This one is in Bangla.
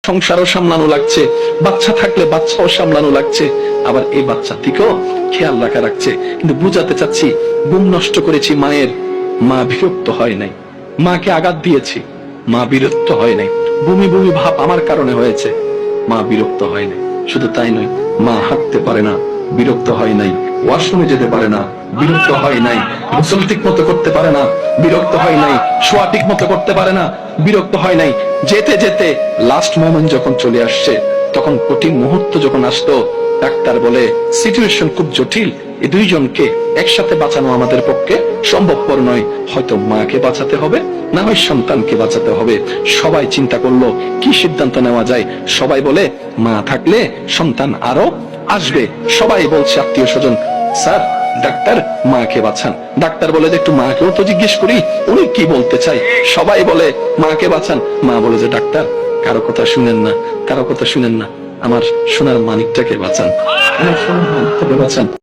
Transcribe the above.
সংসারও সামলানো লাগছে, বাচ্চা থাকলে বাচ্চাও সামলানো লাগছে, আবার এই বাচ্চা থেকেও খেয়াল রাখা লাগছে। কিন্তু বুঝাতে চাচ্ছি, ঘুম নষ্ট করেছি মায়ের, মা বিরক্ত হয় নাই। মাকে আঘাত দিয়েছি, মা বিরক্ত হয় নাই। বমি বমি ভাব আমার কারণে হয়েছে, মা বিরক্ত হয় নাই। শুধু তাই নয়, মা হাঁটতে পারে না, বিরক্ত হয় নাই। ওয়াশরুমে যেতে পারে না, বিরক্ত হয় নাই। গোসল ঠিক মতো করতে পারে না, বিরক্ত হয় নাই। শোয়া ঠিক মতো করতে পারে না, বিরক্ত হয় নাই। যেতে যেতে লাস্ট মোমেন্ট যখন চলে আসছে, তখন কঠিন মুহূর্ত যখন আসতো, ডাক্তার বলে সিচুয়েশন খুব জটিল, এই দুইজনকে একসাথে বাঁচানো আমাদের পক্ষে সম্ভবপর নয়, হয়তো মাকে বাঁচাতে হবে, না হয় সন্তানকে বাঁচাতে হবে। সবাই চিন্তা করলো কি সিদ্ধান্ত নেওয়া যায়। সবাই বলে মা থাকলে সন্তান আরো আসবে। সবাই বলছে আত্মীয় স্বজন, স্যার ডাক্তার মাকে বাঁচান। ডাক্তার বলে যে একটু মাকেও তো জিজ্ঞেস করি উনি কি বলতে চাই। সবাই বলে মাকে বাঁচান। মা বলে যে ডাক্তার কারো কথা শুনেন না, কারো কথা শুনেন না, আমার সোনার মানিকটাকে বাঁচান, আমার সোনার মানিকটাকে বাঁচান।